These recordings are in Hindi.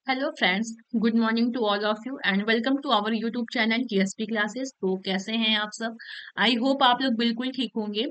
Hello friends, good morning to all of you and welcome to our YouTube channel TSP classes. तो कैसे हैं आप सब? आई होप आप लोग बिल्कुल ठीक होंगे।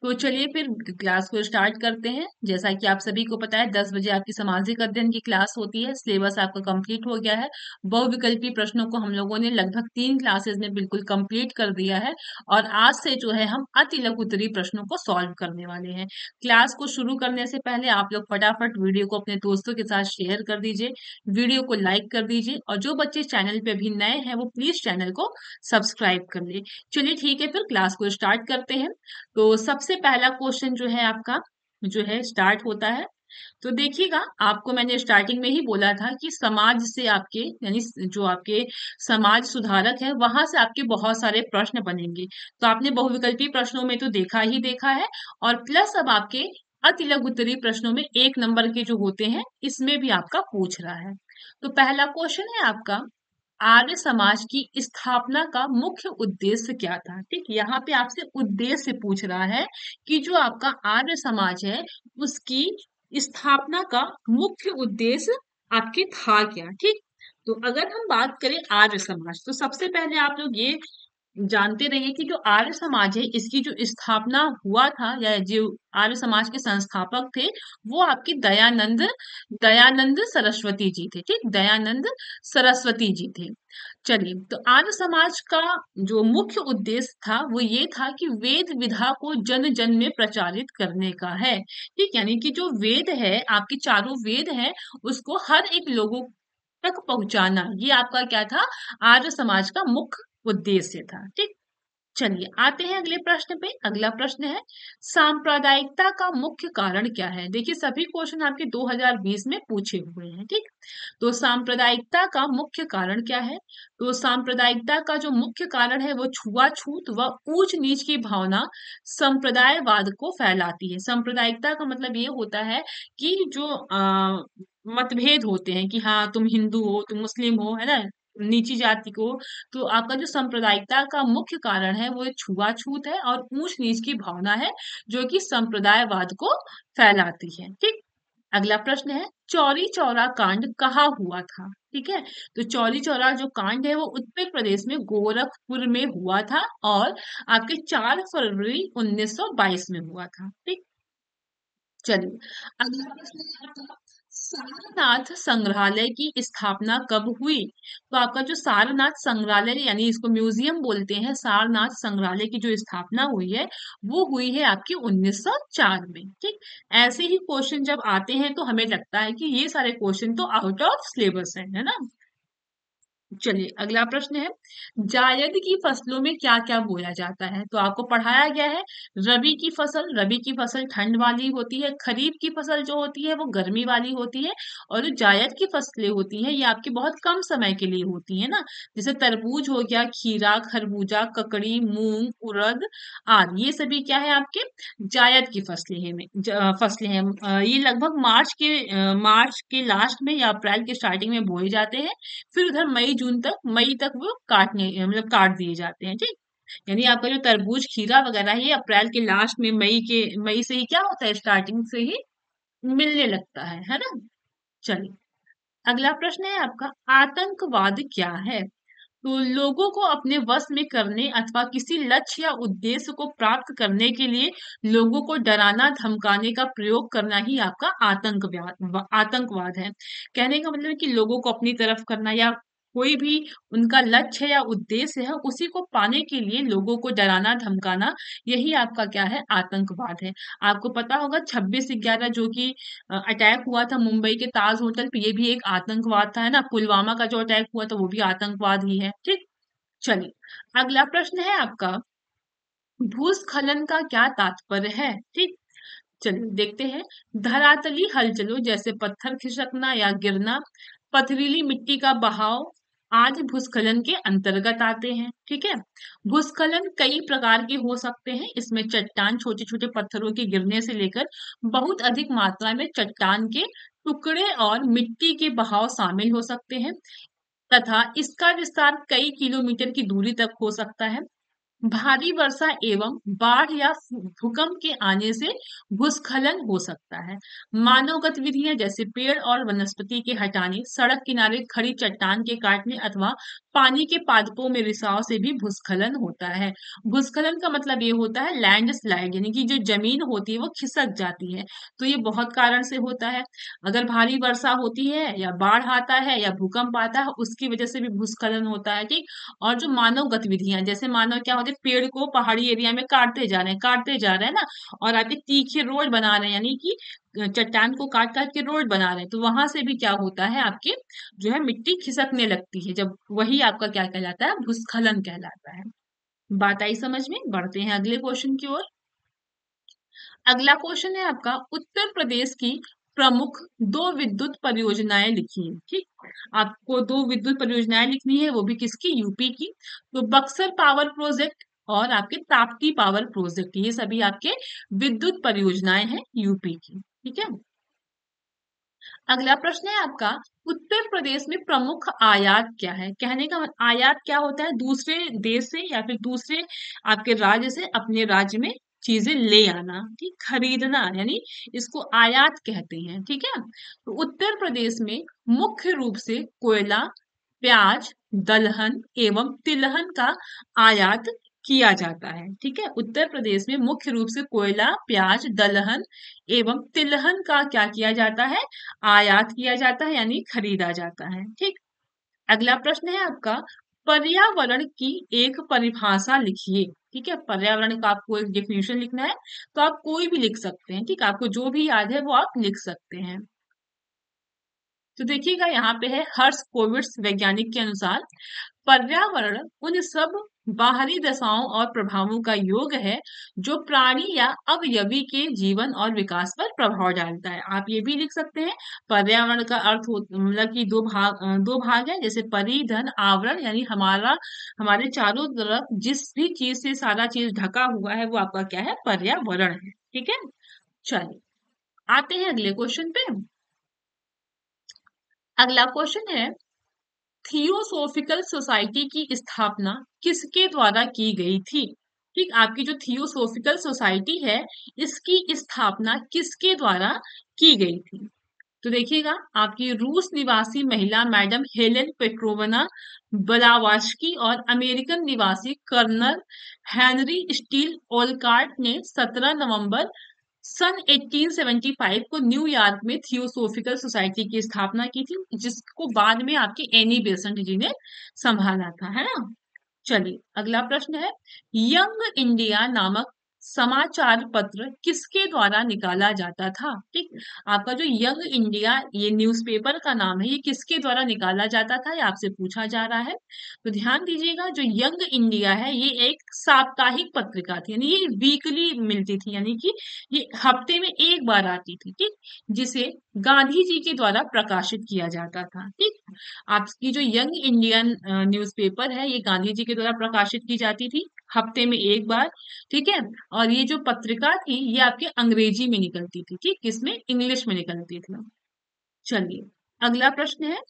तो चलिए फिर क्लास को स्टार्ट करते हैं। जैसा कि आप सभी को पता है 10 बजे आपकी सामाजिक अध्ययन की क्लास होती है। सिलेबस आपका कंप्लीट हो गया है। बहुविकल्पी प्रश्नों को हम लोगों ने लगभग 3 क्लासेस में बिल्कुल कंप्लीट कर दिया है और आज से जो है हम अति लघु उत्तरीय प्रश्नों को सॉल्व करने वाले हैं। क्लास को शुरू करने से पहले आप लोग फटाफट वीडियो को अपने दोस्तों के साथ शेयर कर दीजिए, वीडियो को लाइक कर दीजिए और जो बच्चे चैनल पे अभी नए हैं वो प्लीज चैनल को सब्सक्राइब कर ले। चलिए ठीक है, फिर क्लास को स्टार्ट करते हैं। तो सबसे पहला क्वेश्चन जो है आपका जो है स्टार्ट होता है। तो देखिएगा, आपको मैंने स्टार्टिंग में ही बोला था कि समाज से आपके यानी जो आपके समाज सुधारक है वहां से आपके बहुत सारे प्रश्न बनेंगे। तो आपने बहुविकल्पी प्रश्नों में तो देखा ही देखा है और प्लस अब आपके अति लघु उत्तरीय प्रश्नों में 1 नंबर के जो होते हैं इसमें भी आपका पूछ रहा है। तो पहला क्वेश्चन है आपका, आर्य समाज की स्थापना का मुख्य उद्देश्य क्या था? ठीक, यहाँ पे आपसे उद्देश्य पूछ रहा है कि जो आपका आर्य समाज है उसकी स्थापना का मुख्य उद्देश्य आपके था क्या। ठीक, तो अगर हम बात करें आर्य समाज, तो सबसे पहले आप लोग ये जानते रहिए कि जो आर्य समाज है इसकी जो स्थापना हुआ था या जो आर्य समाज के संस्थापक थे वो आपके दयानंद दयानंद सरस्वती जी थे। ठीक, दयानंद सरस्वती जी थे। चलिए, तो आर्य समाज का जो मुख्य उद्देश्य था वो ये था कि वेद विधा को जन जन में प्रचारित करने का है। ठीक, यानी कि जो वेद है, आपके चारों वेद है, उसको हर एक लोगों तक पहुंचाना, ये आपका क्या था? आर्य समाज का मुख्य उद्देश्य था। ठीक, चलिए आते हैं अगले प्रश्न पे। अगला प्रश्न है, सांप्रदायिकता का मुख्य कारण क्या है? देखिए, सभी क्वेश्चन आपके 2020 में पूछे हुए हैं। ठीक, तो सांप्रदायिकता का मुख्य कारण क्या है? तो सांप्रदायिकता का जो मुख्य कारण है वो छुआछूत व ऊंच नीच की भावना संप्रदायवाद को फैलाती है। सांप्रदायिकता का मतलब ये होता है कि जो मतभेद होते हैं कि हाँ तुम हिंदू हो, तुम मुस्लिम हो, है ना, नीची जाति को। तो आपका जो सांप्रदायिकता का मुख्य कारण है वो छुआछूत है और ऊंच नीच की भावना है जो कि संप्रदायवाद को फैलाती है। ठीक, अगला प्रश्न है, चौरी चौरा कांड कहाँ हुआ था? ठीक है, तो चौरी चौरा जो कांड है वो उत्तर प्रदेश में गोरखपुर में हुआ था और आपके 4 फरवरी 1922 में हुआ था। ठीक, चलिए अगला प्रश्न है आपका, सारनाथ संग्रहालय की स्थापना कब हुई? तो आपका जो सारनाथ संग्रहालय यानी इसको म्यूजियम बोलते हैं, सारनाथ संग्रहालय की जो स्थापना हुई है वो हुई है आपकी 1904 में। ठीक, ऐसे ही क्वेश्चन जब आते हैं तो हमें लगता है कि ये सारे क्वेश्चन तो आउट ऑफ सिलेबस है ना। चलिए अगला प्रश्न है, जायद की फसलों में क्या क्या बोया जाता है? तो आपको पढ़ाया गया है रबी की फसल ठंड वाली होती है, खरीफ की फसल जो होती है वो गर्मी वाली होती है और जो जायद की फसलें होती हैं ये आपकी बहुत कम समय के लिए होती है ना। जैसे तरबूज हो गया, खीरा, खरबूजा, ककड़ी, मूंग, उड़द आदि, ये सभी क्या है आपके जायद की फसलें हैं फसलें हैं। ये लगभग मार्च के लास्ट में या अप्रैल के स्टार्टिंग में बोए जाते हैं। फिर उधर मई तक वो काटने मतलब काट दिए जाते हैं। ठीक, यानी आपका जो तरबूज खीरा वगैरह है ये अप्रैल के लास्ट में मई से ही क्या होता है, स्टार्टिंग से ही मिलने लगता है ना। चलिए अगला प्रश्न है आपका, आतंकवाद क्या है? तो लोगों को अपने वश में करने अथवा किसी लक्ष्य या उद्देश्य को प्राप्त करने के लिए लोगों को डराना धमकाने का प्रयोग करना ही आपका आतंकवाद है। कहने का मतलब है कि लोगों को अपनी तरफ करना या कोई भी उनका लक्ष्य या उद्देश्य है उसी को पाने के लिए लोगों को डराना धमकाना, यही आपका क्या है? आतंकवाद है। आपको पता होगा 26/11 जो कि अटैक हुआ था मुंबई के ताज होटल पे, ये भी एक आतंकवाद था, है ना। पुलवामा का जो अटैक हुआ था वो भी आतंकवाद ही है। ठीक, चलिए अगला प्रश्न है आपका, भूस्खलन का क्या तात्पर्य है? ठीक, चलिए देखते हैं। धरातली हलचलों जैसे पत्थर खिसकना या गिरना, पथरीली मिट्टी का बहाव आदि भूस्खलन के अंतर्गत आते हैं। ठीक है, भूस्खलन कई प्रकार के हो सकते हैं। इसमें चट्टान, छोटे छोटे पत्थरों के गिरने से लेकर बहुत अधिक मात्रा में चट्टान के टुकड़े और मिट्टी के बहाव शामिल हो सकते हैं तथा इसका विस्तार कई किलोमीटर की दूरी तक हो सकता है। भारी वर्षा एवं बाढ़ या भूकंप के आने से भूस्खलन हो सकता है। मानव गतिविधियां जैसे पेड़ और वनस्पति के हटाने, सड़क किनारे खड़ी चट्टान के काटने अथवा पानी के पादपों में रिसाव से भी भूस्खलन होता है। भूस्खलन का मतलब ये होता है लैंड स्लाइड, यानी कि जो जमीन होती है वो खिसक जाती है। तो ये बहुत कारण से होता है। अगर भारी वर्षा होती है या बाढ़ आता है या भूकंप आता है, उसकी वजह से भी भूस्खलन होता है। ठीक। और जो मानव गतिविधियां, जैसे मानव क्या होते हैं, पेड़ को पहाड़ी एरिया में काटते जा रहे हैं ना, और आके तीखे रोड बना रहे हैं, यानी कि चट्टान को काट काट के रोड बना रहे हैं, तो वहां से भी क्या होता है, आपके जो है मिट्टी खिसकने लगती है, जब वही आपका क्या कहलाता है, भूस्खलन कहलाता है। बात आई समझ में? बढ़ते हैं अगले क्वेश्चन की ओर। अगला क्वेश्चन है आपका, उत्तर प्रदेश की प्रमुख दो विद्युत परियोजनाएं लिखिए। ठीक। आपको दो विद्युत परियोजनाएं लिखनी है, वो भी किसकी? यूपी की। तो बक्सर पावर प्रोजेक्ट और आपके ताप्ती पावर प्रोजेक्ट, ये सभी आपके विद्युत परियोजनाएं हैं यूपी की। ठीक है। अगला प्रश्न है आपका, उत्तर प्रदेश में प्रमुख आयात क्या है? कहने का आयात क्या होता है? दूसरे देश से या फिर दूसरे आपके राज्य से अपने राज्य में चीजें ले आना। ठीक। खरीदना, यानी इसको आयात कहते हैं। ठीक है। तो उत्तर प्रदेश में मुख्य रूप से कोयला, प्याज, दलहन एवं तिलहन का आयात किया जाता है। ठीक है। उत्तर प्रदेश में मुख्य रूप से कोयला, प्याज, दलहन एवं तिलहन का क्या किया जाता है? आयात किया जाता है, यानी खरीदा जाता है। ठीक। अगला प्रश्न है आपका, पर्यावरण की एक परिभाषा लिखिए। ठीक है। पर्यावरण का आपको एक डेफिनेशन लिखना है, तो आप कोई भी लिख सकते हैं। ठीक। आपको जो भी याद है वो आप लिख सकते हैं। तो देखिएगा, यहाँ पे है हर्ष कोविट्स वैज्ञानिक के अनुसार, पर्यावरण उन सब बाहरी दशाओं और प्रभावों का योग है जो प्राणी या अवयवी के जीवन और विकास पर प्रभाव डालता है। आप ये भी लिख सकते हैं, पर्यावरण का अर्थ मतलब कि दो भाग है, जैसे परि धन आवरण, यानी हमारे चारों तरफ जिस भी चीज से सारा चीज ढका हुआ है वो आपका क्या है? पर्यावरण है। ठीक है। चलिए आते हैं अगले क्वेश्चन पे। अगला क्वेश्चन है, थियोसोफिकल सोसाइटी की स्थापना किसके द्वारा की गई थी? ठीक। आपकी जो थियोसोफिकल सोसाइटी है, इसकी स्थापना किसके द्वारा की गई थी? तो देखिएगा, आपकी रूस निवासी महिला मैडम हेलेन पेट्रोवना ब्लावास्की और अमेरिकन निवासी कर्नल हेनरी स्टील ओलकार्ट ने 17 नवंबर सन 1875 को न्यूयॉर्क में थियोसोफिकल सोसाइटी की स्थापना की थी, जिसको बाद में आपके एनी बेसेंट जी ने संभाला था, है ना। चलिए अगला प्रश्न है, यंग इंडिया नामक समाचार पत्र किसके द्वारा निकाला जाता था? ठीक। आपका जो यंग इंडिया ये न्यूज़पेपर का नाम है, ये किसके द्वारा निकाला जाता था, ये आपसे पूछा जा रहा है। तो ध्यान दीजिएगा, जो यंग इंडिया है ये एक साप्ताहिक पत्रिका थी, यानी ये वीकली मिलती थी, यानी कि ये हफ्ते में एक बार आती थी। ठीक। जिसे गांधी जी के द्वारा प्रकाशित किया जाता था। ठीक। आपकी जो यंग इंडियन न्यूज़पेपर है, ये गांधी जी के द्वारा प्रकाशित की जाती थी हफ्ते में एक बार। ठीक है। और ये जो पत्रिका थी ये आपके अंग्रेजी में निकलती थी। ठीक। किसमें? इंग्लिश में निकलती थी। चलिए अगला प्रश्न है,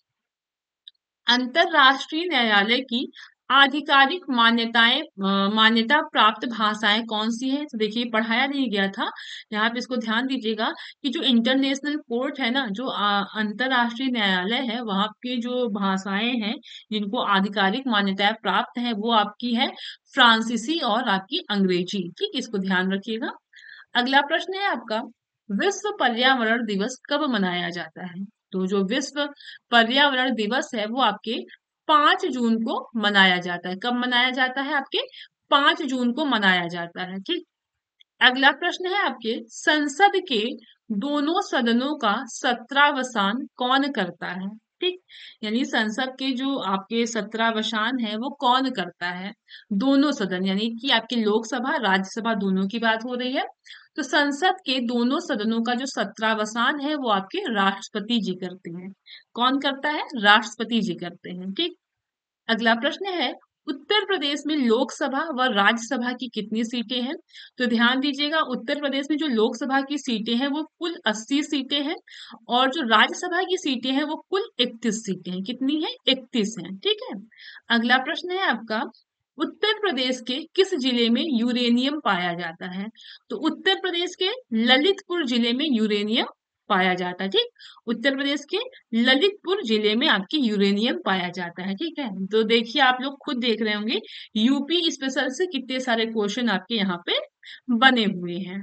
अंतरराष्ट्रीय न्यायालय की आधिकारिक मान्यता प्राप्त भाषाएं कौन सी हैं? तो देखिए पढ़ाया नहीं गया था, यहाँ पे इसको ध्यान दीजिएगा कि जो इंटरनेशनल कोर्ट है ना, जो अंतरराष्ट्रीय न्यायालय है, वहां की जो भाषाएं हैं जिनको आधिकारिक मान्यताएं प्राप्त है, वो आपकी है फ्रांसीसी और आपकी अंग्रेजी। ठीक। इसको ध्यान रखिएगा। अगला प्रश्न है आपका, विश्व पर्यावरण दिवस कब मनाया जाता है? तो जो विश्व पर्यावरण दिवस है वो आपके 5 जून को मनाया जाता है। कब मनाया जाता है? आपके 5 जून को मनाया जाता है। ठीक। अगला प्रश्न है आपके, संसद के दोनों सदनों का सत्रावसान कौन करता है? ठीक। यानी संसद के जो आपके सत्रावसान है वो कौन करता है? दोनों सदन, यानी कि आपकी लोकसभा राज्यसभा दोनों की बात हो रही है। तो संसद के दोनों सदनों का जो सत्रावसान है वो आपके राष्ट्रपति जी करते हैं। कौन करता है? राष्ट्रपति जी करते हैं। ठीक। अगला प्रश्न है, उत्तर प्रदेश में लोकसभा व राज्यसभा की कितनी सीटें हैं? तो ध्यान दीजिएगा, उत्तर प्रदेश में जो लोकसभा की सीटें हैं वो कुल 80 सीटें हैं, और जो राज्यसभा की सीटें हैं वो कुल 31 सीटें हैं। कितनी है? 31 हैं। ठीक है। अगला प्रश्न है आपका, उत्तर प्रदेश के किस जिले में यूरेनियम पाया जाता है? तो उत्तर प्रदेश के ललितपुर जिले में यूरेनियम पाया जाता है। ठीक, उत्तर प्रदेश के ललितपुर जिले में आपकी यूरेनियम पाया जाता है। ठीक है, तो देखिए आप लोग खुद देख रहे होंगे यूपी स्पेशल से कितने सारे क्वेश्चन आपके यहाँ पे बने हुए हैं।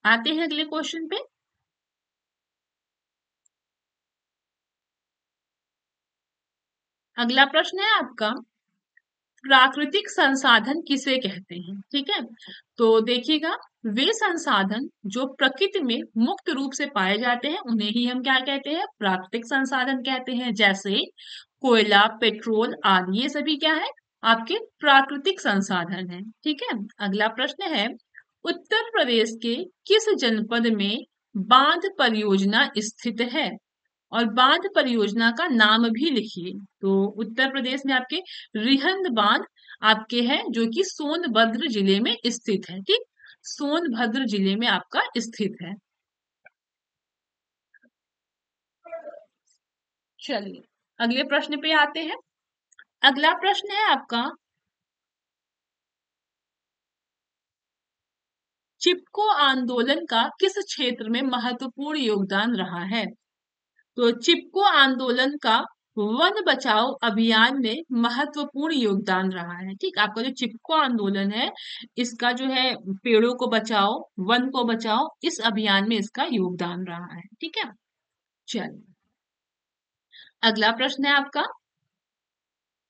आते हैं अगले क्वेश्चन पे। अगला प्रश्न है आपका, प्राकृतिक संसाधन किसे कहते हैं? ठीक है, तो देखिएगा, वे संसाधन जो प्रकृति में मुक्त रूप से पाए जाते हैं उन्हें ही हम क्या कहते हैं? प्राकृतिक संसाधन कहते हैं। जैसे कोयला, पेट्रोल आदि, ये सभी क्या है? आपके प्राकृतिक संसाधन है। ठीक है, अगला प्रश्न है, उत्तर प्रदेश के किस जनपद में बांध परियोजना स्थित है? और बांध परियोजना का नाम भी लिखिए। तो उत्तर प्रदेश में आपके रिहंद बांध आपके है जो कि सोनभद्र जिले में स्थित है। ठीक, सोनभद्र जिले में आपका स्थित है। चलिए अगले प्रश्न पे आते हैं। अगला प्रश्न है आपका, चिपको आंदोलन का किस क्षेत्र में महत्वपूर्ण योगदान रहा है? तो चिपको आंदोलन का वन बचाओ अभियान में महत्वपूर्ण योगदान रहा है। ठीक, आपका जो चिपको आंदोलन है इसका जो है पेड़ों को बचाओ, वन को बचाओ, इस अभियान में इसका योगदान रहा है। ठीक है, चलिए अगला प्रश्न है आपका,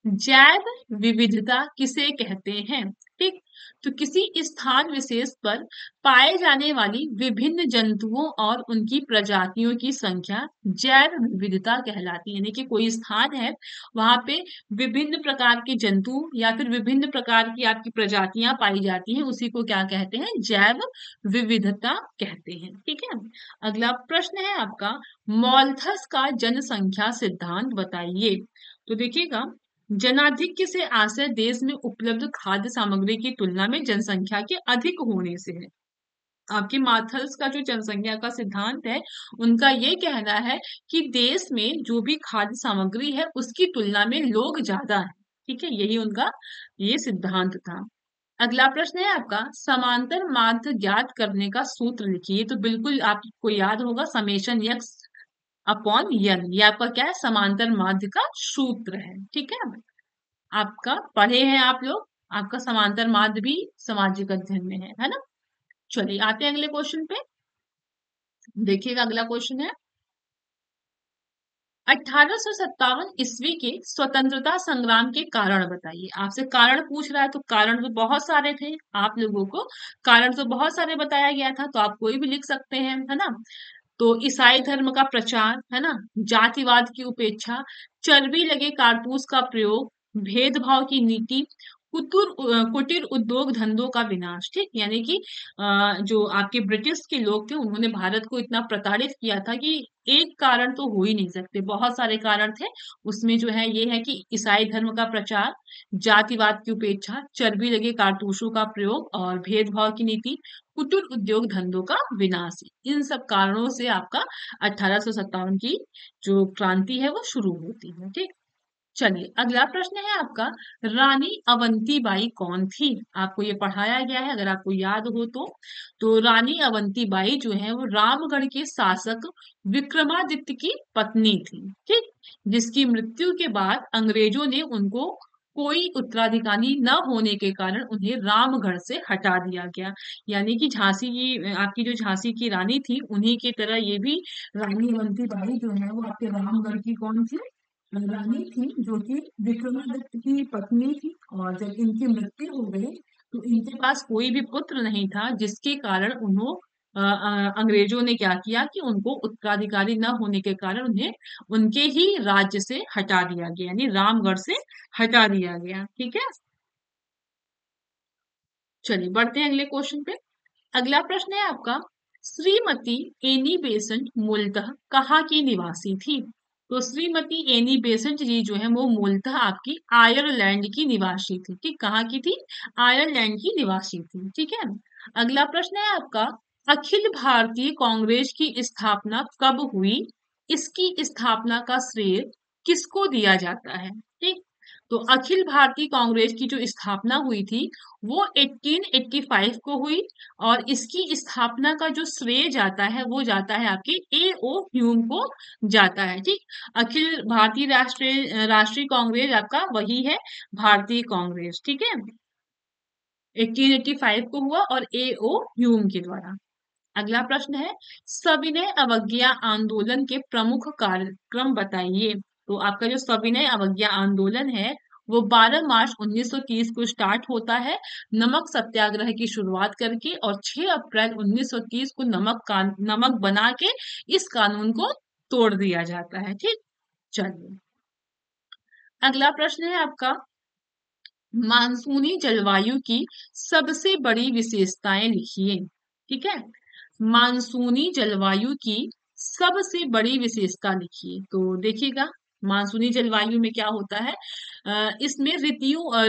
जैव विविधता किसे कहते हैं? ठीक, तो किसी स्थान विशेष पर पाए जाने वाली विभिन्न जंतुओं और उनकी प्रजातियों की संख्या जैव विविधता कहलाती है। यानी कि कोई स्थान है, वहां पे विभिन्न प्रकार के जंतु या फिर विभिन्न प्रकार की आपकी प्रजातियां पाई जाती हैं, उसी को क्या कहते हैं? जैव विविधता कहते हैं। ठीक है, अगला प्रश्न है आपका, मॉलथस का जनसंख्या सिद्धांत बताइए। तो देखिएगा, जनाधिक्य से आशय देश में उपलब्ध खाद्य सामग्री की तुलना में जनसंख्या के अधिक होने से है। आपके माथल्स का जो जनसंख्या का सिद्धांत है, उनका ये कहना है कि देश में जो भी खाद्य सामग्री है उसकी तुलना में लोग ज्यादा है। ठीक है, यही उनका ये सिद्धांत था। अगला प्रश्न है आपका, समांतर माध्य ज्ञात करने का सूत्र लिखिए। तो बिल्कुल आपको याद होगा, समेशन यक्स अपॉन यन, ये आपका क्या है? समांतर माध्य का सूत्र है। ठीक है, आपका पढ़े हैं आप लोग, आपका समांतर माध्य भी सामाजिक अध्ययन में है ना। चलिए आते हैं अगले क्वेश्चन पे। देखिएगा अगला क्वेश्चन है, 1857 ईस्वी के स्वतंत्रता संग्राम के कारण बताइए। आपसे कारण पूछ रहा है, तो कारण तो बहुत सारे थे, आप लोगों को कारण तो बहुत सारे बताया गया था, तो आप कोई भी लिख सकते हैं, है ना। तो ईसाई धर्म का प्रचार, है ना, जातिवाद की उपेक्षा, चर्बी लगे कारतूस का प्रयोग, भेदभाव की नीति, कुटीर उद्योग धंधों का विनाश। ठीक, यानी कि जो आपके ब्रिटिश के लोग थे उन्होंने भारत को इतना प्रताड़ित किया था कि एक कारण तो हो ही नहीं सकते, बहुत सारे कारण थे। उसमें जो है ये है कि ईसाई धर्म का प्रचार, जातिवाद की उपेक्षा, चर्बी लगे कारतूसों का प्रयोग और भेदभाव की नीति, कुटीर उद्योग धंधों का विनाश। इन सब कारणों से आपका 1857 की जो क्रांति है वो शुरू होती है। ठीक, चलिए अगला प्रश्न है आपका, रानी अवंतीबाई कौन थी? आपको ये पढ़ाया गया है अगर आपको याद हो तो रानी अवंतीबाई जो है वो रामगढ़ के शासक विक्रमादित्य की पत्नी थी। ठीक, जिसकी मृत्यु के बाद अंग्रेजों ने उनको कोई उत्तराधिकारी न होने के कारण उन्हें रामगढ़ से हटा दिया गया। यानी कि झांसी की आपकी जो झांसी की रानी थी, उन्हीं की तरह ये भी रानी अवंतीबाई जो है वो आपके रामगढ़ की कौन थी? रानी थी, जो कि विक्रमादित्य की पत्नी थी। और जब इनकी मृत्यु हो गई तो इनके पास कोई भी पुत्र नहीं था, जिसके कारण अंग्रेजों ने क्या किया कि उनको उत्तराधिकारी न होने के कारण उन्हें उनके ही राज्य से हटा दिया गया, यानी रामगढ़ से हटा दिया गया। ठीक है, चलिए बढ़ते हैं अगले क्वेश्चन पे। अगला प्रश्न है आपका, श्रीमती एनी बेसेंट मूलतः कहाँ की निवासी थी? तो श्रीमती एनी बेसेंट जी जो है वो मूलतः आपकी आयरलैंड की निवासी थी। ठीक, कहाँ की थी? आयरलैंड की निवासी थी। ठीक है, अगला प्रश्न है आपका, अखिल भारतीय कांग्रेस की स्थापना कब हुई? इसकी स्थापना का श्रेय किसको दिया जाता है? ठीक, तो अखिल भारतीय कांग्रेस की जो स्थापना हुई थी वो 1885 को हुई, और इसकी स्थापना का जो श्रेय जाता है वो जाता है आपके ए ओ ह्यूम को जाता है। ठीक, अखिल भारतीय राष्ट्रीय राष्ट्रीय कांग्रेस आपका वही है, भारतीय कांग्रेस। ठीक है, 1885 को हुआ और ए ओ ह्यूम के द्वारा। अगला प्रश्न है, सविनय अवज्ञा आंदोलन के प्रमुख कार्यक्रम बताइए। तो आपका जो सविनय अवज्ञा आंदोलन है वो 12 मार्च 1930 को स्टार्ट होता है नमक सत्याग्रह की शुरुआत करके, और 6 अप्रैल 1930 को नमक बना के इस कानून को तोड़ दिया जाता है। ठीक, चलिए अगला प्रश्न है आपका, मानसूनी जलवायु की सबसे बड़ी विशेषताएं लिखिए। ठीक है, मानसूनी जलवायु की सबसे बड़ी विशेषता लिखिए। तो देखिएगा, मानसूनी जलवायु में क्या होता है, इसमें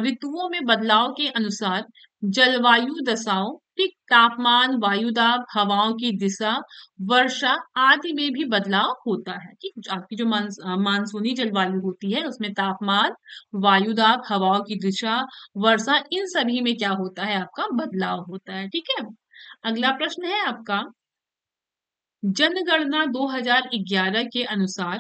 ऋतुओं में बदलाव के अनुसार जलवायु दशाओं, ठीक, तापमान, वायुदाब, हवाओं की दिशा, वर्षा आदि में भी बदलाव होता है। ठीक, आपकी जो मानसूनी जलवायु होती है उसमें तापमान, वायुदाब, हवाओं की दिशा, वर्षा, इन सभी में क्या होता है, आपका बदलाव होता है। ठीक है, अगला प्रश्न है आपका, जनगणना 2011 के अनुसार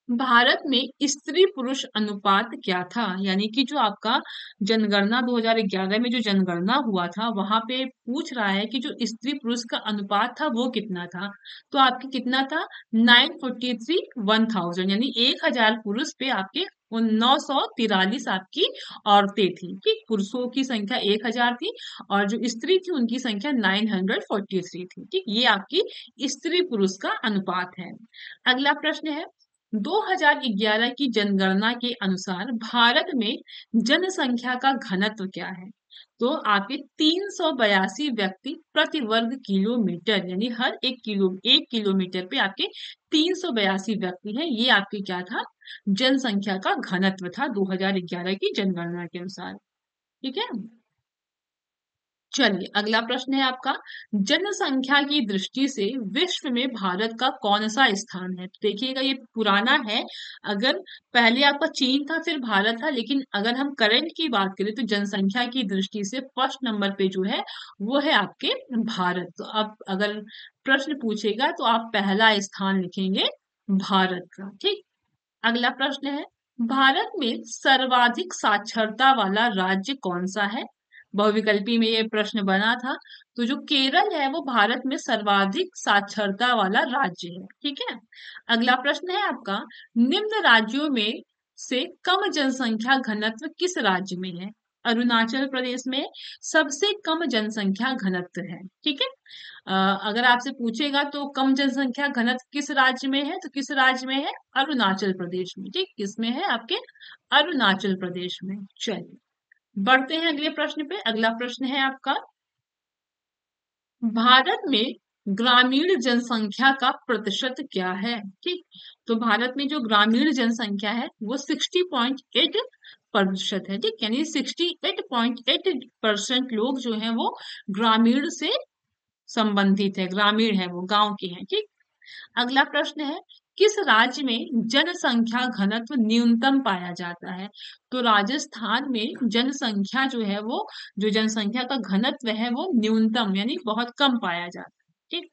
भारत में स्त्री पुरुष अनुपात क्या था। यानी कि जो आपका जनगणना 2011 में जो जनगणना हुआ था वहां पे पूछ रहा है कि जो स्त्री पुरुष का अनुपात था वो कितना था। तो आपके कितना था, 943 1000, यानी 1000 पुरुष पे आपके 943 आपकी औरतें थी। ठीक, पुरुषों की संख्या 1000 थी और जो स्त्री थी उनकी संख्या 943 थी। ठीक, ये आपकी स्त्री पुरुष का अनुपात है। अगला प्रश्न है, 2011 की जनगणना के अनुसार भारत में जनसंख्या का घनत्व क्या है। तो आपके 382 व्यक्ति प्रति वर्ग किलोमीटर, यानी हर 1 किलोमीटर पे आपके 382 व्यक्ति हैं। ये आपके क्या था, जनसंख्या का घनत्व था 2011 की जनगणना के अनुसार। ठीक है, चलिए अगला प्रश्न है आपका, जनसंख्या की दृष्टि से विश्व में भारत का कौन सा स्थान है। तो देखिएगा, ये पुराना है। अगर पहले आपका चीन था फिर भारत था, लेकिन अगर हम करंट की बात करें तो जनसंख्या की दृष्टि से फर्स्ट नंबर पे जो है वो है आपके भारत। तो अब अगर प्रश्न पूछेगा तो आप पहला स्थान लिखेंगे भारत का। ठीक, अगला प्रश्न है, भारत में सर्वाधिक साक्षरता वाला राज्य कौन सा है। बहुविकल्पी में ये प्रश्न बना था। तो जो केरल है वो भारत में सर्वाधिक साक्षरता वाला राज्य है। ठीक है, अगला प्रश्न है आपका, निम्न राज्यों में से कम जनसंख्या घनत्व किस राज्य में है। अरुणाचल प्रदेश में सबसे कम जनसंख्या घनत्व है। ठीक है, अगर आपसे पूछेगा तो कम जनसंख्या घनत्व किस राज्य में है, तो किस राज्य में है, अरुणाचल प्रदेश में। ठीक, किसमें है, आपके अरुणाचल प्रदेश में। चलिए बढ़ते हैं अगले प्रश्न पे। अगला प्रश्न है आपका, भारत में ग्रामीण जनसंख्या का प्रतिशत क्या है। ठीक, तो भारत में जो ग्रामीण जनसंख्या है वो 60.8% है। ठीक, यानी 68.8% लोग जो हैं वो ग्रामीण से संबंधित है, ग्रामीण है, वो गांव के हैं। ठीक, अगला प्रश्न है, किस राज्य में जनसंख्या घनत्व न्यूनतम पाया जाता है। तो राजस्थान में जनसंख्या जो है वो, जो जनसंख्या का घनत्व है वो न्यूनतम यानी बहुत कम पाया जाता है। ठीक,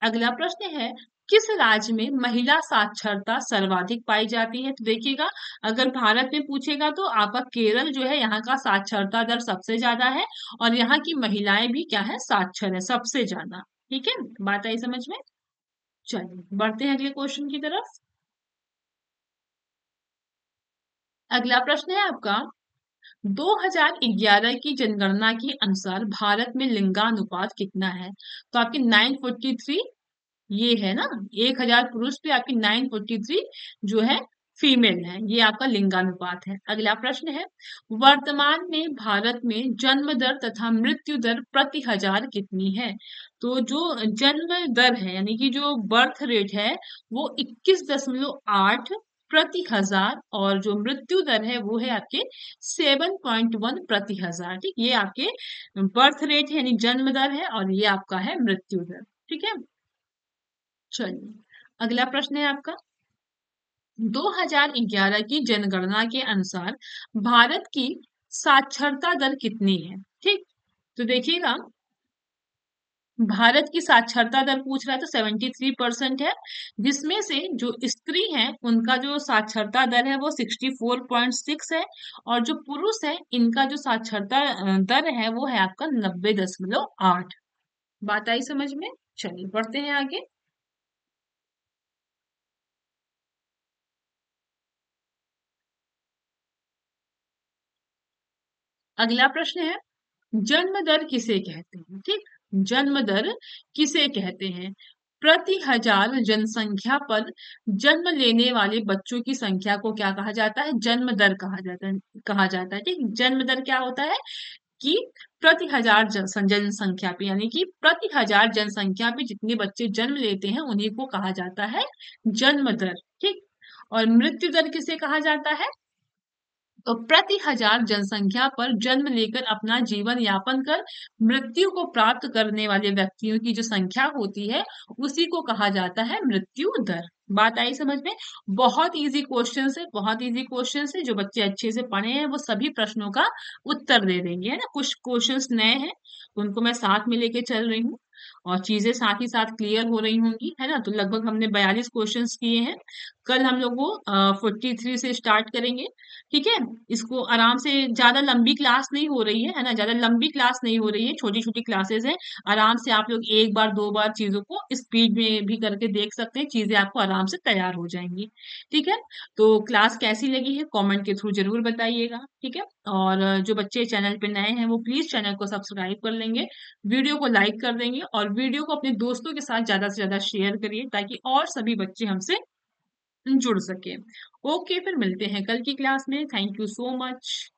अगला प्रश्न है, किस राज्य में महिला साक्षरता सर्वाधिक पाई जाती है। तो देखिएगा, अगर भारत में पूछेगा तो आपका केरल जो है यहाँ का साक्षरता दर सबसे ज्यादा है, और यहाँ की महिलाएं भी क्या है, साक्षर है सबसे ज्यादा। ठीक है, बात आई समझ में। चलिए बढ़ते हैं अगले क्वेश्चन की तरफ। अगला प्रश्न है आपका, 2011 की जनगणना के अनुसार भारत में लिंगानुपात कितना है। तो आपके 943 ये है ना, 1000 पुरुष पे आपकी 943 जो है फीमेल है। ये आपका लिंगानुपात है। अगला प्रश्न है, वर्तमान में भारत में जन्म दर तथा मृत्यु दर प्रति हजार कितनी है। तो जो जन्म दर है यानी कि जो बर्थ रेट है वो 21.8 प्रति हजार, और जो मृत्यु दर है वो है आपके 7.1 प्रति हजार। ठीक, ये आपके बर्थ रेट है यानी जन्म दर है, और ये आपका है मृत्यु दर। ठीक है, चलिए अगला प्रश्न है आपका, 2011 की जनगणना के अनुसार भारत की साक्षरता दर कितनी है? ठीक, तो देखिएगा, भारत की साक्षरता दर पूछ रहा है तो 73% है, जिसमें से जो स्त्री हैं उनका जो साक्षरता दर है वो 64.6 है, और जो पुरुष है इनका जो साक्षरता दर है वो है आपका 90.8। बात आई समझ में? चलिए बढ़ते हैं आगे। अगला प्रश्न है, जन्म दर किसे कहते हैं? ठीक, जन्म दर किसे कहते हैं? प्रति हजार जनसंख्या पर जन्म लेने वाले बच्चों की संख्या को क्या कहा जाता है? जन्म दर कहा जाता है। ठीक, जन्म दर क्या होता है कि प्रति हजार जनसंख्या पे, यानी कि प्रति हजार जनसंख्या पे जितने बच्चे जन्म लेते हैं उन्हीं को कहा जाता है जन्म दर। ठीक, और मृत्यु दर किसे कहा जाता है? तो प्रति हजार जनसंख्या पर जन्म लेकर अपना जीवन यापन कर मृत्यु को प्राप्त करने वाले व्यक्तियों की जो संख्या होती है उसी को कहा जाता है मृत्यु दर। बात आई समझ में? बहुत इजी क्वेश्चन है, बहुत इजी क्वेश्चन है, जो बच्चे अच्छे से पढ़े हैं वो सभी प्रश्नों का उत्तर दे देंगे, है ना। कुछ क्वेश्चंस नए हैं तो उनको मैं साथ में लेके चल रही हूँ, और चीजें साथ ही साथ क्लियर हो रही होंगी, है ना। तो लगभग हमने 42 क्वेश्चंस किए हैं। कल हम लोग वो 43 से स्टार्ट करेंगे। ठीक है, इसको आराम से, ज्यादा लंबी क्लास नहीं हो रही है ना, ज्यादा लंबी क्लास नहीं हो रही है, छोटी छोटी क्लासेस है। आराम से आप लोग एक बार दो बार चीजों को स्पीड में भी करके देख सकते हैं, चीजें आपको आराम से तैयार हो जाएंगी। ठीक है, तो क्लास कैसी लगी है कमेंट के थ्रू जरूर बताइएगा। ठीक है, और जो बच्चे चैनल पे नए हैं वो प्लीज चैनल को सब्सक्राइब कर लेंगे, वीडियो को लाइक कर देंगे, और वीडियो को अपने दोस्तों के साथ ज्यादा से ज्यादा शेयर करिए ताकि और सभी बच्चे हमसे जुड़ सके। ओके, फिर मिलते हैं कल की क्लास में। Thank you so much.